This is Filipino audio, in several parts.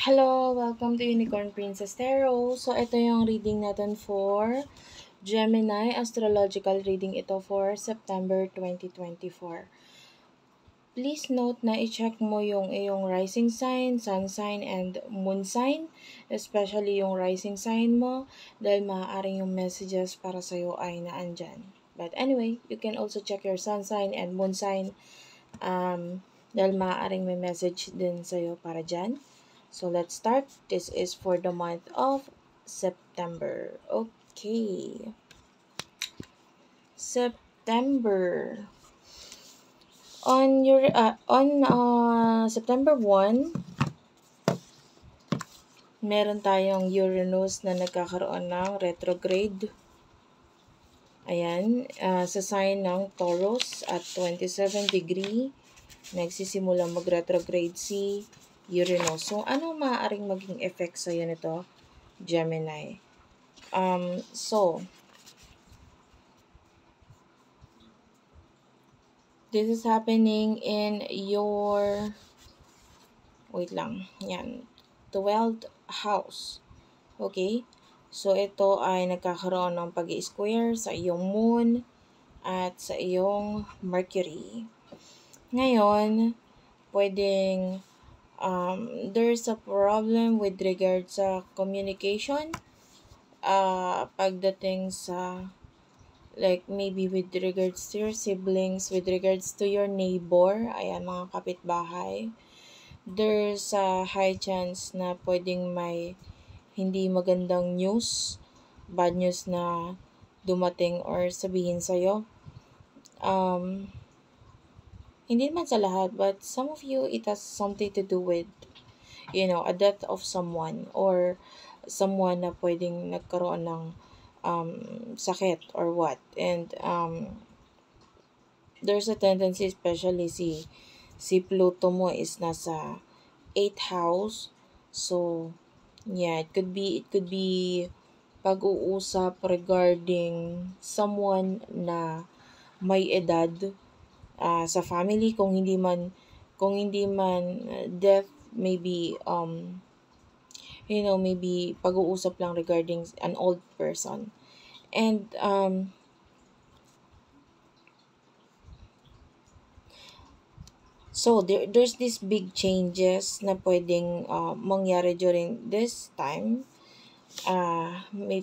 Hello! Welcome to Unicorn Princess Tarot. So, ito yung reading natin for Gemini. Astrological reading ito for September 2024. Please note na i-check mo yung iyong rising sign, sun sign, and moon sign. Especially yung rising sign mo dahil maaaring yung messages para sa'yo ay naandyan. But anyway, you can also check your sun sign and moon sign dahil maaaring may message din sa'yo para dyan. So let's start. This is for the month of September. Okay. September. On September 1, meron tayong Uranus na nagkakaroon ng retrograde. Ayan, sa sign ng Taurus at 27 degree, nagsisimula mag-retrograde si Uranus. So, ano maaaring maging effect sa'yo nito, Gemini? This is happening in your, wait lang, yan, 12th house. Okay? So, ito ay nagkakaroon ng pag-i-square sa iyong moon at sa iyong Mercury. Ngayon, pwedeng there's a problem with regard sa communication pagdating sa like maybe with regards to your siblings, with regards to your neighbor, ayan, mga kapitbahay. There's a high chance na pwedeng may hindi magandang news, bad news na dumating or sabihin sa'yo. Hindi naman sa lahat, but some of you, it has something to do with, a death of someone or someone na pwedeng nagkaroon ng sakit or what. And there's a tendency, especially si Pluto mo is nasa 8th house. So, yeah, it could be pag-uusap regarding someone na may edad sa family, kung hindi man death, maybe maybe pag-uusap lang regarding an old person. And so there's these big changes na pwedeng mangyari during this time may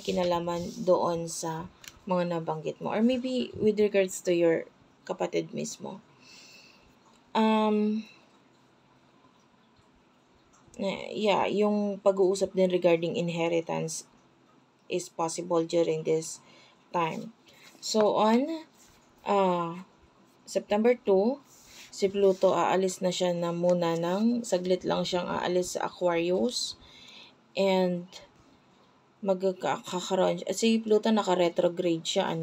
kinalaman doon sa mga nabanggit mo, or maybe with regards to your kapatid mismo. Yeah, yung pag-uusap din regarding inheritance is possible during this time. So on September 2, si Pluto aalis na siya na muna ng saglit lang siyang aalis sa Aquarius, and magkakaroon si Pluto naka-retrograde siya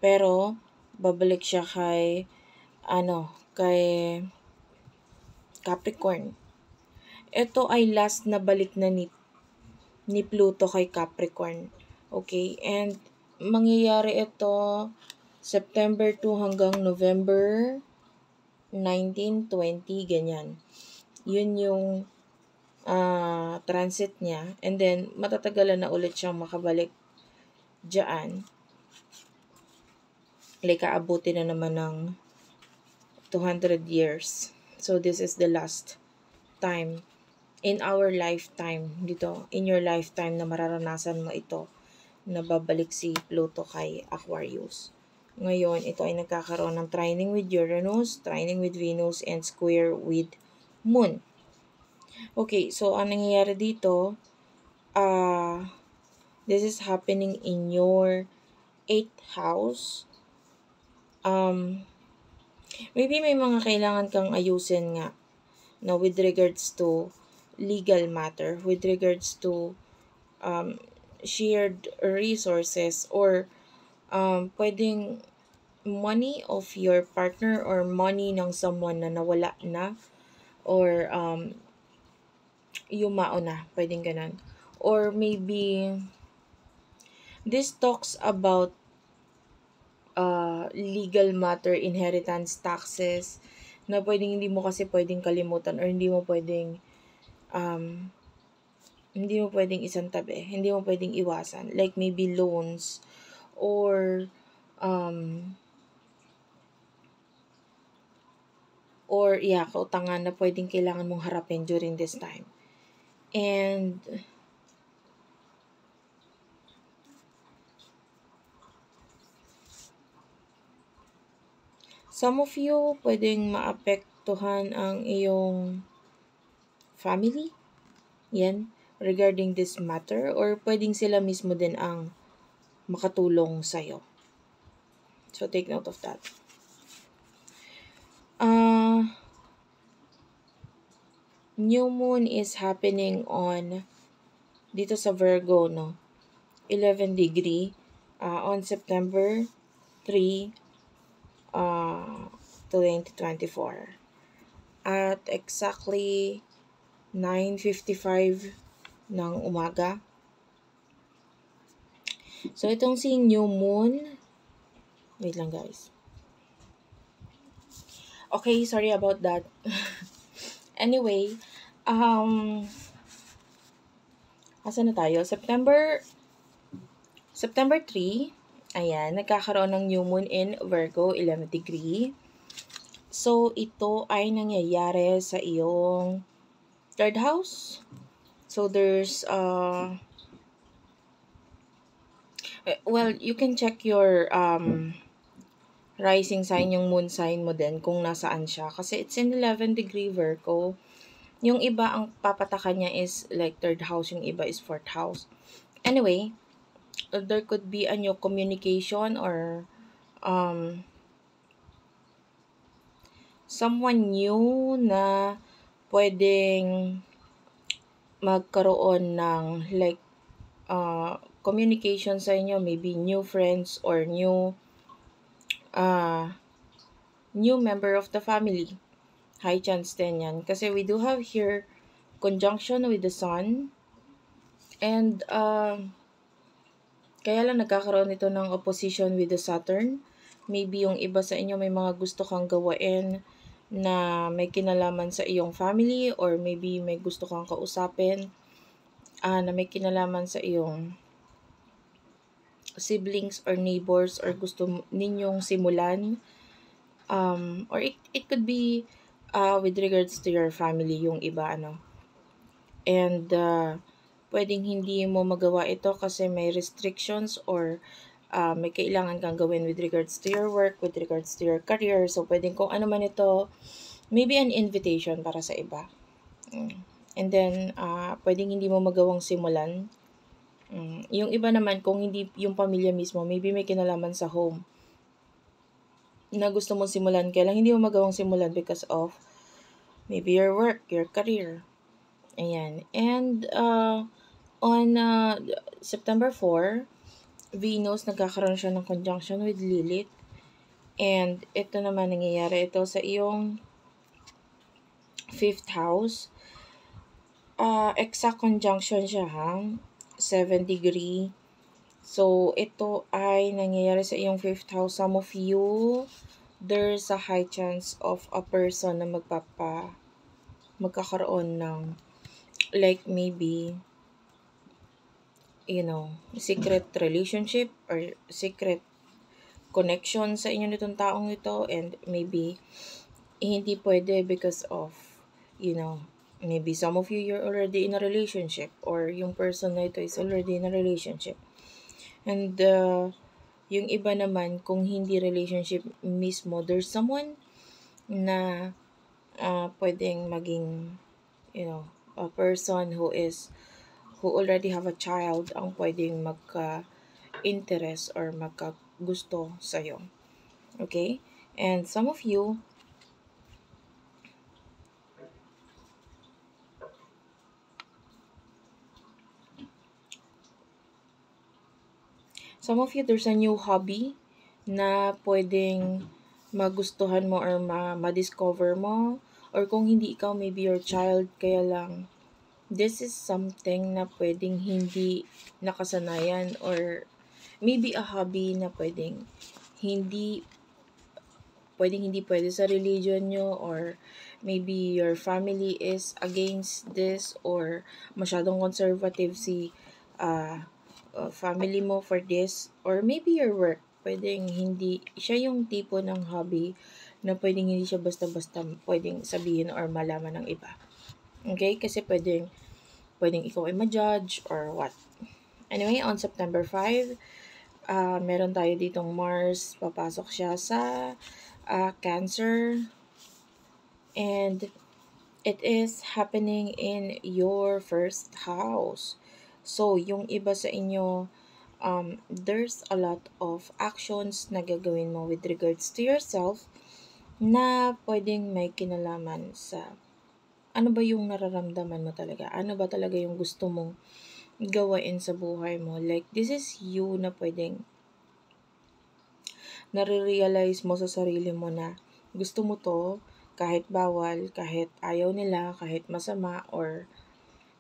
pero babalik siya kay Capricorn. Ito ay last na balik na ni Pluto kay Capricorn. Okay? And mangyayari ito September 2 hanggang November 19, 20, ganyan. Yun yung transit niya. And then, matatagalan na ulit siyang makabalik dyan. Like, aabuti na naman ng 200 years. So, this is the last time in our lifetime dito, in your lifetime, na mararanasan mo ito, na babalik si Pluto kay Aquarius. Ngayon, ito ay nagkakaroon ng trining with Uranus, trining with Venus, and square with Moon. Okay, so ang nangyayari dito, this is happening in your 8th house. Maybe may mga kailangan kang ayusin nga na with regards to legal matter, with regards to shared resources, or pwedeng money of your partner or money ng someone na nawala na, or yumao na, pwedeng ganun. Or maybe this talks about legal matter, inheritance, taxes, na pwedeng hindi mo kasi pwedeng kalimutan, or hindi mo pwedeng hindi mo pwedeng isang tabi, hindi mo pwedeng iwasan. Like maybe loans or kautangan na pwedeng kailangan mong harapin during this time. And some of you, pwedeng maapektuhan ang iyong family. Yan, regarding this matter. Or pwedeng sila mismo din ang makatulong sa'yo. So, take note of that. New moon is happening on dito sa Virgo, no? 11 degree on September 3, 2024. At exactly 9:55 ng umaga. So, itong si new moon, wait lang guys. Okay, sorry about that. Anyway, asan na tayo? September 3, ayan, nagkakaroon ng new moon in Virgo, 11 degree. So, ito ay nangyayari sa iyong third house. So, there's, you can check your, rising sign, yung moon sign mo din, kung nasaan siya. Kasi it's in 11 degree Virgo. Yung iba, ang papatakan niya is like third house, yung iba is fourth house. Anyway, there could be a new communication or someone new na pwedeng magkaroon ng like communication sa inyo, maybe new friends or new member of the family. High chance din yan. Kasi we do have here conjunction with the sun. And kaya lang nagkakaroon ito ng opposition with the Saturn. Maybe yung iba sa inyo may mga gusto kang gawain na may kinalaman sa iyong family, or maybe may gusto kang kausapin na may kinalaman sa iyong siblings or neighbors, or gusto ninyong simulan. Or it could be with regards to your family, yung iba, And pwedeng hindi mo magawa ito kasi may restrictions or may kailangan kang gawin with regards to your work, with regards to your career. So, pwedeng kung ano man ito, maybe an invitation para sa iba. And then, pwedeng hindi mo magawang simulan. Yung iba naman, kung hindi yung pamilya mismo, maybe may kinalaman sa home na gusto mong simulan, kaya lang hindi mo magawang simulan because of maybe your work, your career. Ayan. And on September 4, Venus, nagkakaroon siya ng conjunction with Lilith. And ito naman, nangyayari ito sa iyong 5th house. Exact conjunction siya, 7 degree. So, ito ay nangyayari sa iyong 5th house. Some of you, there's a high chance of a person na magkakaroon ng like maybe secret relationship or secret connection sa inyo nitong taong ito, and maybe hindi pwede because of maybe some of you, you're already in a relationship, or yung person na ito is already in a relationship. And yung iba naman, kung hindi relationship mismo, there's someone na pwedeng maging a person who already have a child ang pwedeng magka-interest or magka-gusto sa'yo. Okay? And some of you, there's a new hobby na pwedeng magustuhan mo or ma-discover mo. Or kung hindi ikaw, maybe your child, kaya lang this is something na pwedeng hindi nakasanayan, or maybe a hobby na pwedeng hindi pwedeng hindi pwede sa religion nyo, or maybe your family is against this, or masyadong conservative si family mo for this, or maybe your work, pwedeng hindi siya yung tipo ng hobby na pwedeng hindi siya basta-basta pwedeng sabihin or malaman ng iba. Okay? Kasi pwedeng ikaw ay ma-judge or what. Anyway, on September 5, meron tayo ditong Mars, papasok siya sa Cancer, and it is happening in your first house. So, yung iba sa inyo, there's a lot of actions na gagawin mo with regards to yourself na pwedeng may kinalaman sa ano ba yung nararamdaman mo talaga? Ano ba talaga yung gusto mong gawain sa buhay mo? Like, this is you na pwedeng nare-realize mo sa sarili mo na gusto mo to, kahit bawal, kahit ayaw nila, kahit masama, or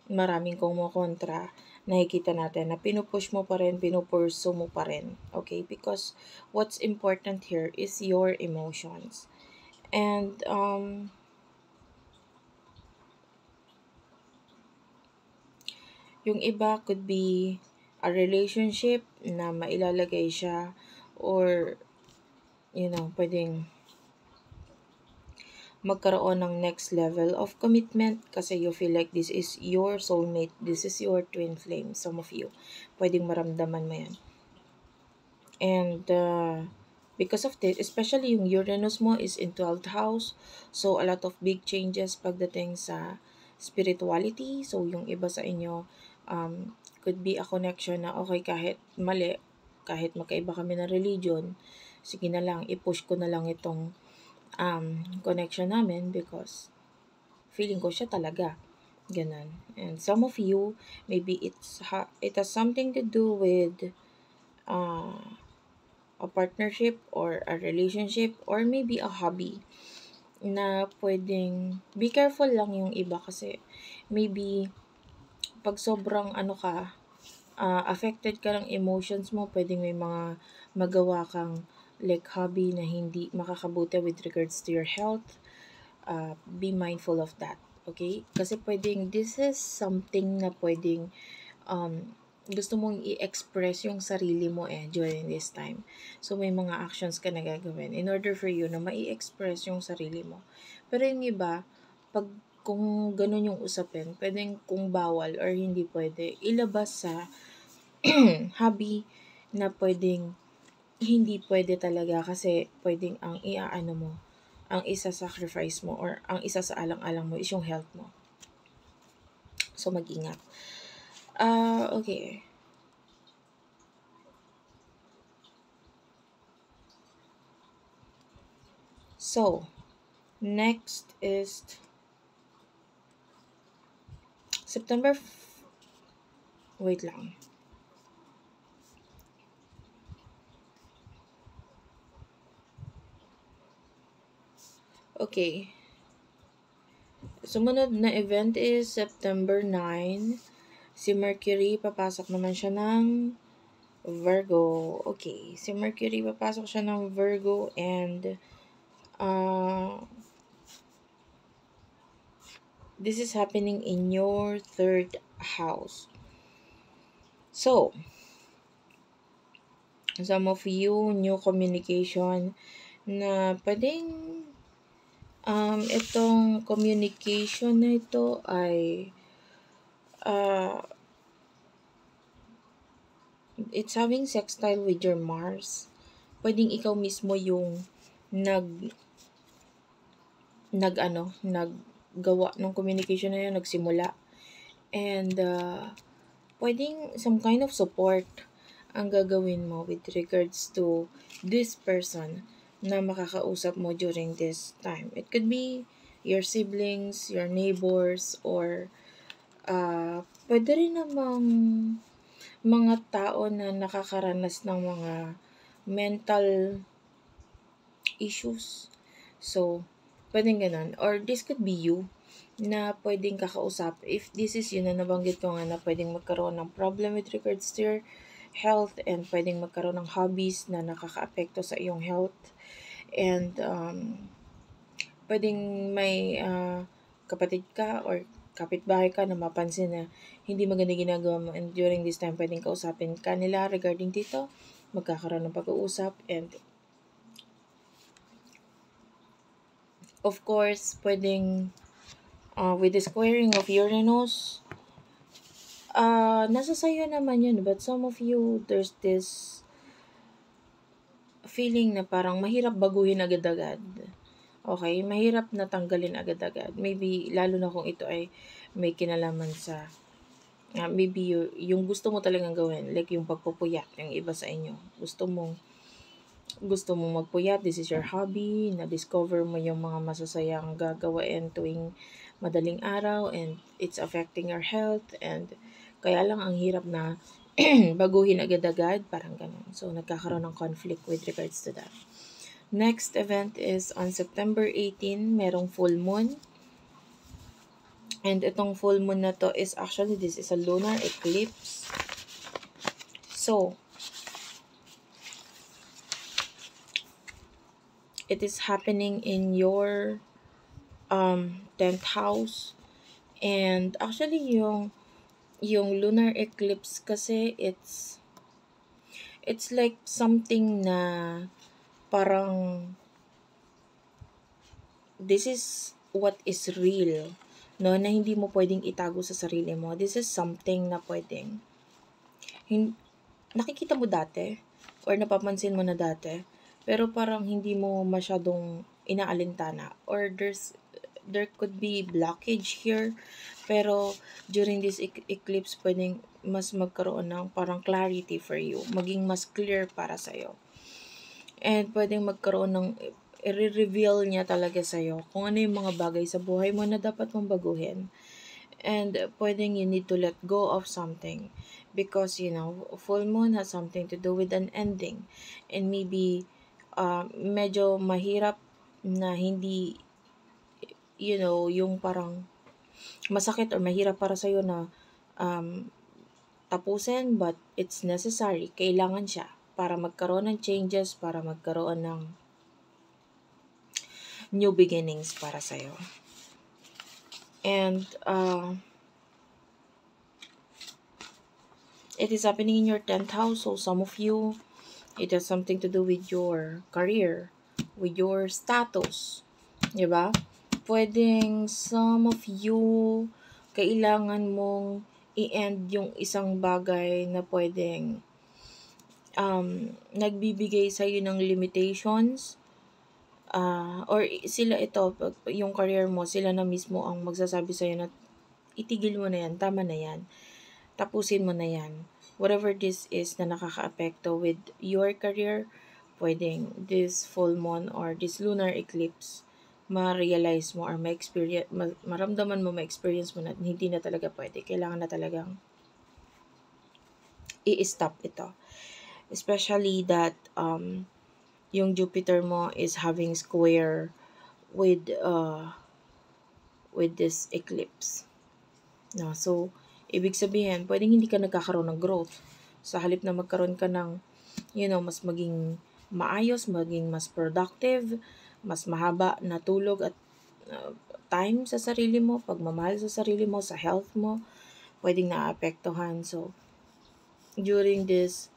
maraming kumokontra, nakikita natin na pinupush mo pa rin, pinupurso mo pa rin. Okay? Because what's important here is your emotions. And, yung iba could be a relationship na mailalagay siya, or, pwedeng magkaroon ng next level of commitment kasi you feel like this is your soulmate, this is your twin flame, some of you. Pwedeng maramdaman mo yan. And because of this, especially yung Uranus mo is in 12th house, so a lot of big changes pagdating sa spirituality. So yung iba sa inyo, could be a connection na okay, kahit mali, kahit magkaiba kami ng religion, sige na lang, i-push ko na lang itong connection namin because feeling ko siya talaga. Ganun. And some of you, maybe it has something to do with a partnership or a relationship or maybe a hobby na pwedeng be careful lang yung iba kasi maybe pag sobrang affected ka ng emotions mo, pwedeng may mga magawa kang like hobby na hindi makakabuti with regards to your health. Be mindful of that. Okay? Kasi pwedeng this is something na pwedeng gusto mong i-express yung sarili mo during this time. So, may mga actions ka na gagawin in order for you na mai-express yung sarili mo. Pero yung iba, kung ganun yung usapin, pwedeng kung bawal or hindi pwede, ilabas sa hobby na pwedeng hindi pwede talaga kasi pwedeng ang ang isa-sacrifice mo or ang isa sa alang-alang mo is yung health mo. So, mag-ingat. Okay. So, next is wait lang. Okay. Sumunod na event is September 9. Si Mercury, papasok naman siya ng Virgo. Okay. Si Mercury, papasok siya ng Virgo and this is happening in your 3rd house. So, some of you, new communication na pwedeng itong communication na ito ay it's having sextile with your Mars. Pwedeng ikaw mismo yung naggawa ng communication na yun, nagsimula. And pwedeng some kind of support ang gagawin mo with regards to this person na makakausap mo during this time. It could be your siblings, your neighbors, or pwede rin namang mga tao na nakakaranas ng mga mental issues. So, pwedeng ganun. Or this could be you na pwedeng kakausap. If this is yun na nabanggit ko nga na pwedeng magkaroon ng problem with regards to your health and pwedeng magkaroon ng hobbies na nakaka-apekto sa iyong health. And pwedeng may kapatid ka or kapitbahay ka na mapansin na hindi maganda ginagawa mo, and during this time pwedeng kausapin ka nila regarding dito, magkakaroon ng pag-uusap. And of course, pwedeng with the squaring of Uranus, nasa sayo naman yun, but some of you, there's this feeling na parang mahirap baguhin agad-agad. Okay? Mahirap na tanggalin agad-agad. Maybe, lalo na kung ito ay may kinalaman sa, maybe yung gusto mo talagang gawin, like yung pagpupuyat, yung iba sa inyo. Gusto mo magpuyat, this is your hobby, na-discover mo yung mga masasayang gagawain tuwing madaling araw, and it's affecting your health, and kaya lang ang hirap na baguhin agad-agad, parang ganun. So, nagkakaroon ng conflict with regards to that. Next event is on September 18, merong full moon. And itong full moon na to is actually, this is a lunar eclipse. So, it is happening in your 10th house. And actually, yung lunar eclipse kasi, it's like something na parang this is what is real, no, na hindi mo pwedeng itago sa sarili mo. This is something na pwedeng nakikita mo dati or napapansin mo na dati, pero parang hindi mo masyadong inaalintana, or there could be blockage here, pero during this eclipse pwedeng mas magkaroon ng parang clarity for you, maging mas clear para sa'yo. And pwedeng magkaroon ng i-reveal niya talaga sa'yo kung ano yung mga bagay sa buhay mo na dapat mong baguhin. And pwedeng you need to let go of something, because full moon has something to do with an ending. And maybe medyo mahirap na hindi yung parang masakit or mahirap para sa'yo na tapusin, but it's necessary. Kailangan siya para magkaroon ng changes, para magkaroon ng new beginnings para sa'yo. And it is happening in your 10th house. So some of you, it has something to do with your career, with your status. Diba? Pwedeng some of you, kailangan mong i-end yung isang bagay na pwedeng nagbibigay sa'yo ng limitations. Or sila ito, yung career mo, sila na mismo ang magsasabi sa'yo na itigil mo na yan, tama na yan, tapusin mo na yan. Whatever this is na nakaka-apekto with your career, pwedeng this full moon or this lunar eclipse, ma-realize mo or ma-experience, maramdaman mo, ma-experience mo na hindi na talaga pwede. Kailangan na talagang i-stop ito. Especially that yung Jupiter mo is having square with this eclipse. No, so ibig sabihin, pwedeng hindi ka nagkakaroon ng growth. Sa halip na magkaroon ka ng mas maging maayos, maging mas productive, mas mahaba na tulog at time sa sarili mo, pagmamahal sa sarili mo, sa health mo, pwedeng naapektuhan. So, during this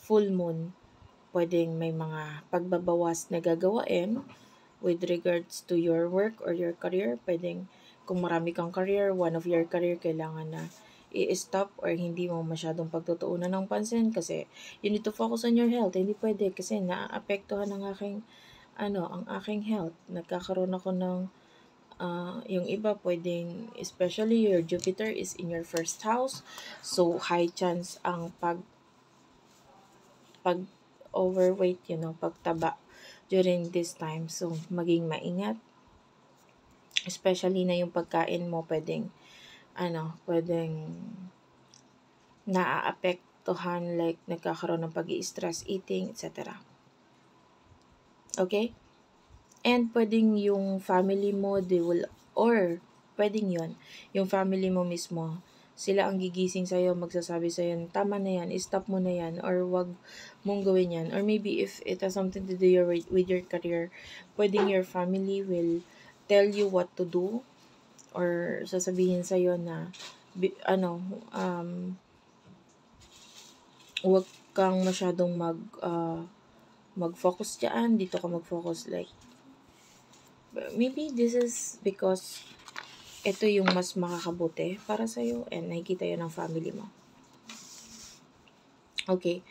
full moon, pwedeng may mga pagbabawas na gagawain with regards to your work or your career. Pwedeng kung marami kang career, one of your career kailangan na i-stop or hindi mo masyadong pagtutuunan ng pansin kasi you need to focus on your health. Hindi pwede kasi naaapektuhan ang aking health. Nagkakaroon ako ng yung iba pwedeng, especially your Jupiter is in your first house, so high chance ang pag overweight, pagtaba during this time. So maging maingat, especially na yung pagkain mo pwedeng naaapektuhan, like nagkakaroon ng pag-i-stress eating, etc. Okay? And pwedeng yung family mo, pwedeng yun, yung family mo mismo, sila ang gigising sa'yo, magsasabi sa'yo, tama na yan, stop mo na yan, or wag mong gawin yan. Or maybe if it has something to do with your career, pwedeng your family will tell you what to do, or sasabihin sa'yo na, wag kang masyadong mag-focus dyan, dito ka mag-focus, like, maybe this is because ito yung mas makakabuti para sa'yo and nakikita yun ng family mo. Okay.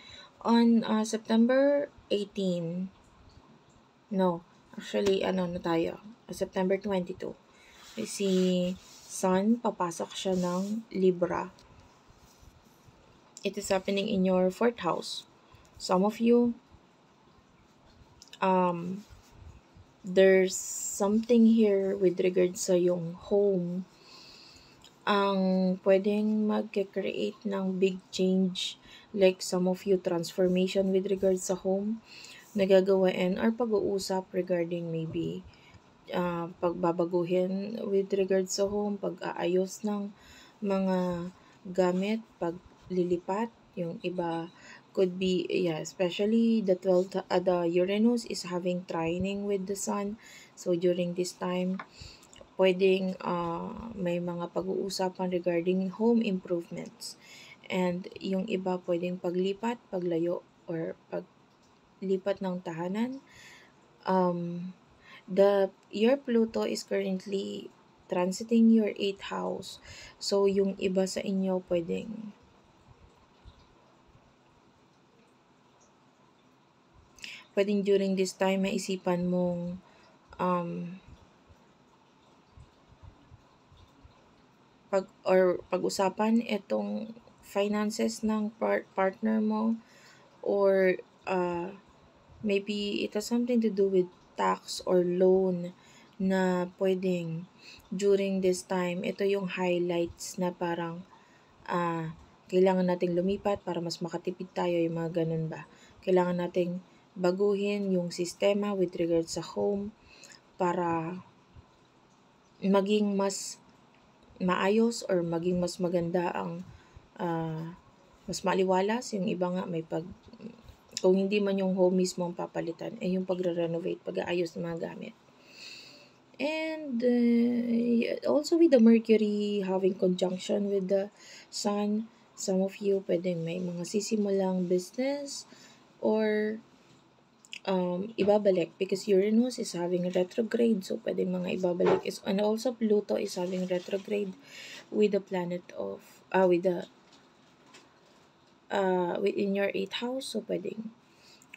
On September 18, no, actually, na tayo, September 22, si Sun, papasok siya ng Libra. It is happening in your 4th house. Some of you, there's something here with regards sa yung home ang pwedeng mag-create ng big change, like some of you transformation with regards sa home nagagawain or pag-uusap regarding maybe pagbabaguhin with regards sa home, pag-aayos ng mga gamit, paglilipat, yung iba could be, especially the 12th, the Uranus is having trining with the Sun. So during this time, pwedeng may mga pag-uusapan regarding home improvements. And yung iba pwedeng paglipat, paglayo, or paglipat ng tahanan. Your Pluto is currently transiting your 8th house. So yung iba sa inyo pwedeng during this time maisipan mong pag-usapan itong finances ng partner mo, or maybe it has something to do with tax or loan na pwedeng during this time, ito yung highlights na parang kailangan nating lumipat para mas makatipid tayo, yung mga ganun ba. Kailangan nating baguhin yung sistema with regards sa home para maging mas maayos or maging mas maganda ang mas maliwalas. Yung iba nga may kung hindi man yung home mismo ang papalitan, yung pagre-renovate, pag-aayos ng mga gamit. And also with the Mercury having conjunction with the Sun, some of you pwedeng may mga sisimulang business or ibabalik because Uranus is having retrograde, so pwedeng mga ibabalik and also Pluto is having retrograde with the planet of within your 8th house, so pwedeng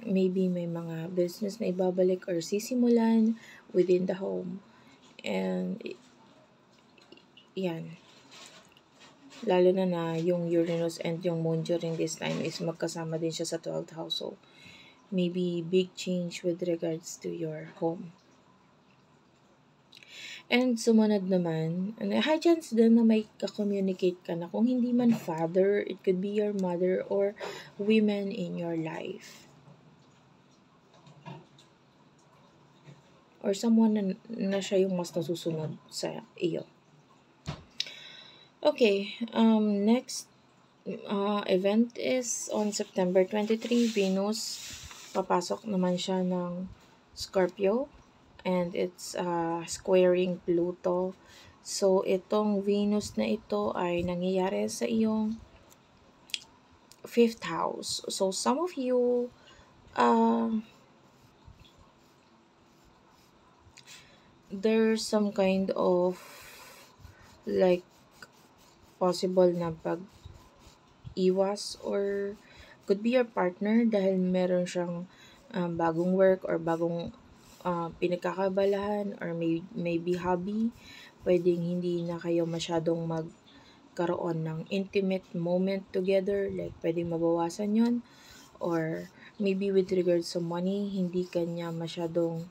maybe may mga business na ibabalik or sisimulan within the home. And yan, lalo na yung Uranus and yung Moon during this time is magkasama din siya sa 12th house, so maybe big change with regards to your home. And sumunod naman, high chance din na may ka-communicate ka na, kung hindi man father, it could be your mother or women in your life. Or someone na siya yung mas nasusunod sa iyo. Okay, next event is on September 23, Venus, papasok naman siya ng Scorpio, and it's squaring Pluto. So, itong Venus na ito ay nangyayari sa iyong 5th house. So, some of you, there's some kind of like possible na pag-iwas, or could be your partner dahil meron siyang bagong work or bagong pinagkakabalahan, or maybe hobby. Pwedeng hindi na kayo masyadong magkaroon ng intimate moment together, like pwedeng mabawasan yon, or maybe with regards sa money, hindi kanya masyadong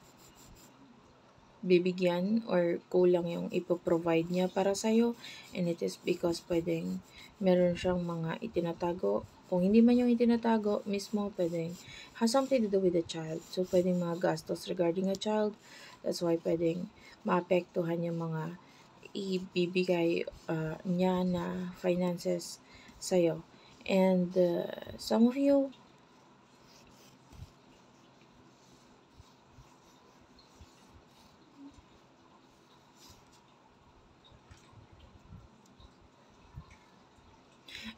bibigyan or kulang yung ipoprovide niya para sa'yo, and it is because pwedeng meron siyang mga itinatago. Kung hindi man yung itinatago mismo, pwedeng has something to do with the child. So, pwedeng mga gastos regarding a child. That's why pwedeng maapektuhan yung mga ibibigay niya na finances sa'yo. And some of you,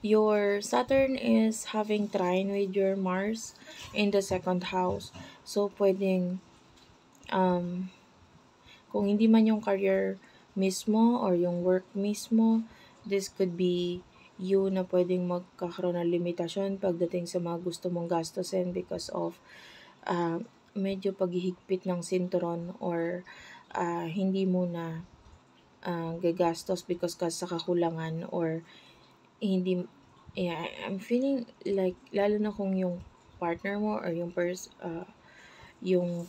your Saturn is having trine with your Mars in the second house. So, pwedeng, um, kung hindi man yung career mismo or yung work mismo, this could be you na pwedeng magkakaroon ng limitasyon pagdating sa mga gusto mong gastusin because of medyo paghihigpit ng sinturon or hindi mo na gagastos because sa kakulangan or hindi, yeah, I'm feeling like, lalo na kung yung partner mo or yung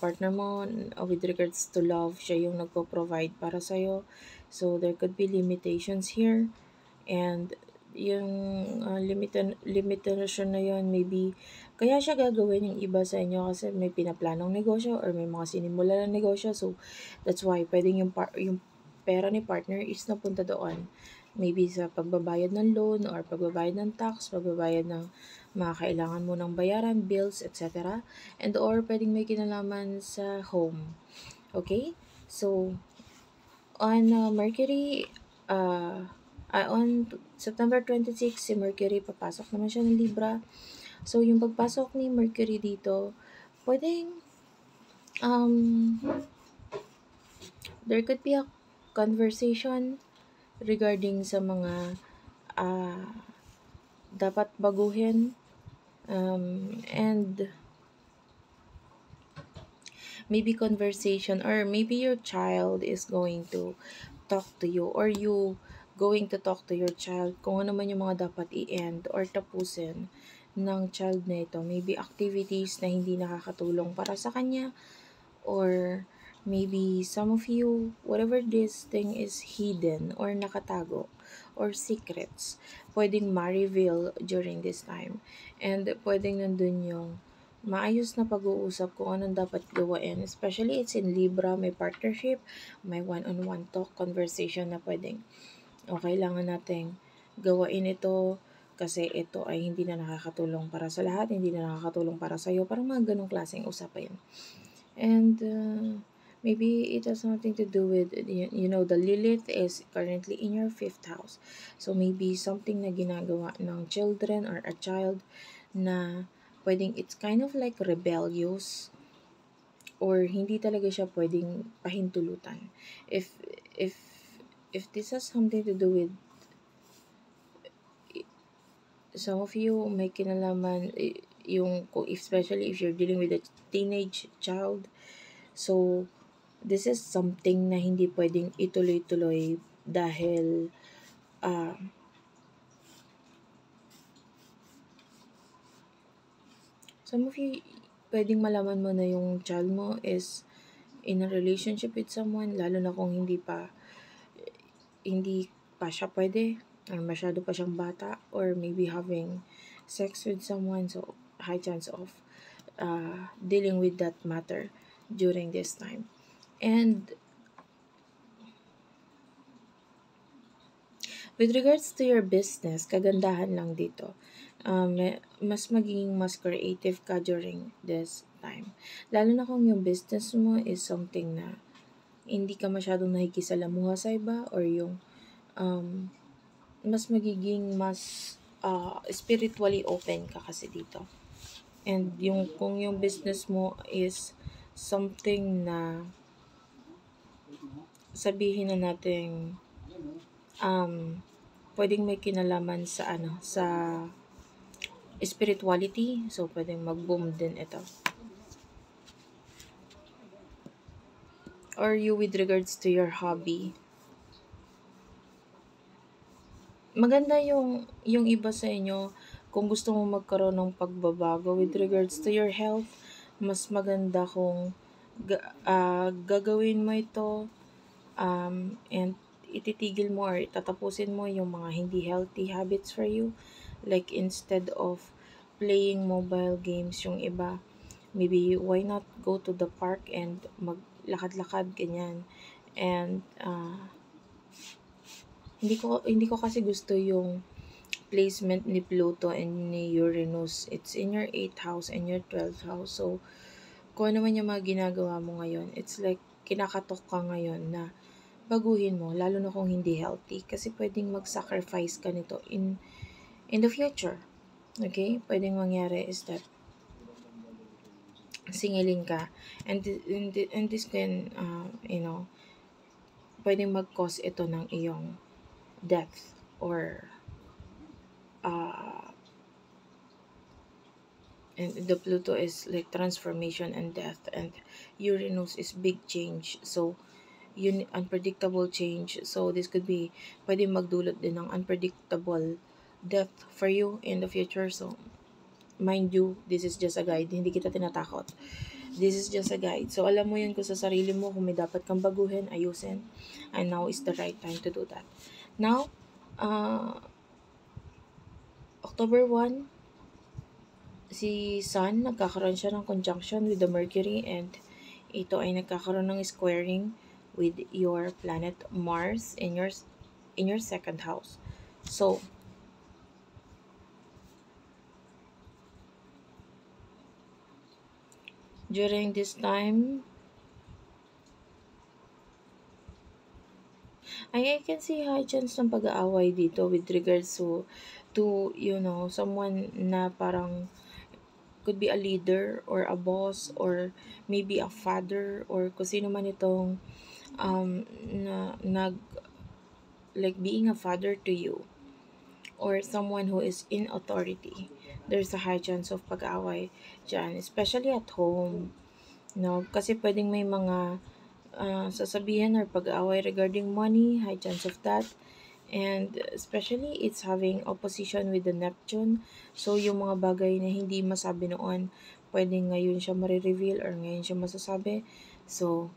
partner mo with regards to love, siya yung nagpo-provide para sa'yo. So, there could be limitations here. And yung limitation na yun, maybe, kaya siya gagawin yung iba sa inyo kasi may pinaplanong negosyo or may mga sinimula ng negosyo. So, that's why, pwedeng yung pera ni partner is napunta doon. Maybe sa pagbabayad ng loan or pagbabayad ng tax, pagbabayad ng mga kailangan mo ng bayaran, bills, etc. And or pwedeng may kinalaman sa home. Okay? So, on Mercury, on September 26, si Mercury, papasok naman siya ng Libra. So, yung pagpasok ni Mercury dito, pwedeng, there could be a conversation regarding sa mga dapat baguhin, and maybe conversation, or maybe your child is going to talk to you or you going to talk to your child kung ano man yung mga dapat i-end or tapusin ng child na ito. Maybe activities na hindi nakakatulong para sa kanya, or maybe some of you, whatever this thing is hidden or nakatago or secrets, pwedeng ma-reveal during this time. And pwedeng nandun yung maayos na pag-uusap kung anong dapat gawain. Especially it's in Libra, may partnership, may one-on-one talk, conversation na pwedeng kailangan nating gawain ito kasi ito ay hindi na nakakatulong para sa lahat, hindi na nakakatulong para sa'yo. Parang mga ganong klaseng usapan. And maybe it has something to do with, the Lilith is currently in your 5th house. So maybe something na ginagawa ng children or a child na pwedeng it's kind of like rebellious or hindi talaga siya pwedeng pahintulutan. If if this has something to do with some of you, may kinalaman yung, especially if you're dealing with a teenage child. So, this is something na hindi pwedeng ituloy-tuloy dahil some of you, pwedeng malaman mo na yung child mo is in a relationship with someone, lalo na kung hindi pa siya pwede or masyado pa siyang bata, or maybe having sex with someone. So, high chance of dealing with that matter during this time. And with regards to your business, kagandahan lang dito, mas magiging mas creative ka during this time. Lalo na kung yung business mo is something na hindi ka masyadong nakikisalamuha sa iba, or yung mas magiging mas spiritually open ka kasi dito. And kung yung business mo is something na sabihin na natin pwedeng may kinalaman sa sa spirituality, so pwedeng mag-boom din ito. Or you with regards to your hobby. Maganda yung iba sa inyo, kung gusto mo magkaroon ng pagbabago with regards to your health, mas maganda kung gagawin mo ito, and ititigil mo or tatapusin mo yung mga hindi healthy habits for you. Like, instead of playing mobile games yung iba, maybe why not go to the park and maglakad-lakad, ganyan. And hindi ko kasi gusto yung placement ni Pluto and ni Uranus. It's in your 8th house and your 12th house. So, kung ano man yung mga ginagawa mo ngayon, it's like kinakatok ka ngayon na baguhin mo, lalo na kung hindi healthy. Kasi pwedeng mag-sacrifice ka nito in the future. Okay? Pwedeng mangyari is that singilin ka. And this can, pwedeng mag-cause ito ng iyong death or and the Pluto is like transformation and death, and Uranus is big change. So, unpredictable change. So, this could be, pwede magdulot din ng unpredictable death for you in the future. So, mind you, this is just a guide. Hindi kita tinatakot. This is just a guide. So, alam mo yun kung sa sarili mo, kung may dapat kang baguhin, ayusin. And now is the right time to do that. Now, October 1, si Sun, nagkakaroon siya ng conjunction with the Mercury, and ito ay nagkakaroon ng squaring with your planet Mars in your second house. So, during this time, I can see high chance ng pag-aaway dito with regards to someone na parang could be a leader or a boss or maybe a father or kung sino man itong like being a father to you or someone who is in authority. There's a high chance of pag-aaway dyan, especially at home. Kasi pwedeng may mga sasabihin or pag-aaway regarding money, high chance of that. And especially, it's having opposition with the Neptune. So, yung mga bagay na hindi masabi noon, pwedeng ngayon siya marireveal or ngayon siya masasabi. So,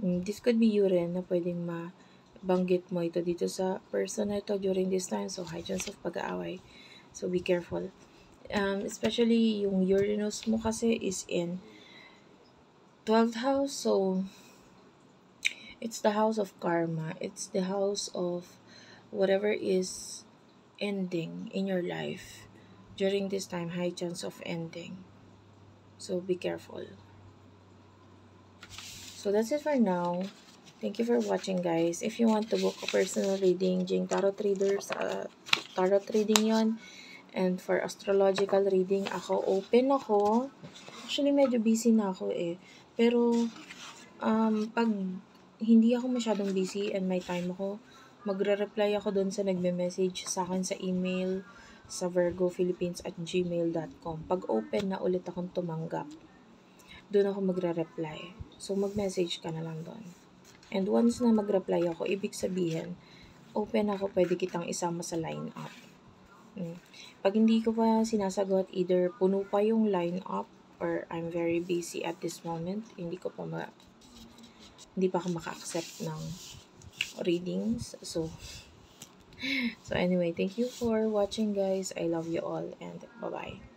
this could be you rin na pwedeng mabanggit mo ito dito sa person na ito during this time. So, high chance of pag-aaway. So, be careful. Especially, yung Uranus mo kasi is in 12th house. So, it's the house of karma. It's the house of whatever is ending in your life. During this time, high chance of ending. So, be careful. So, that's it for now. Thank you for watching, guys. If you want to book a personal reading, Jing Tarot Readers, Tarot reading yon. And for astrological reading, open ako. Actually, medyo busy na ako eh. Pero, pag hindi ako masyadong busy and may time ako, magre-reply ako doon sa nagme-message sa akin sa email sa virgophilippines@gmail.com. Pag open na ulit akong tumanggap, doon ako magre-reply. So, mag-message ka na lang doon. And once na mag-reply ako, ibig sabihin, open ako, pwede kitang isama sa line-up. Pag hindi ko pa sinasagot, either puno pa yung line-up or I'm very busy at this moment, hindi pa ako maka-accept ng readings. So anyway, thank you for watching, guys. I love you all, and bye-bye.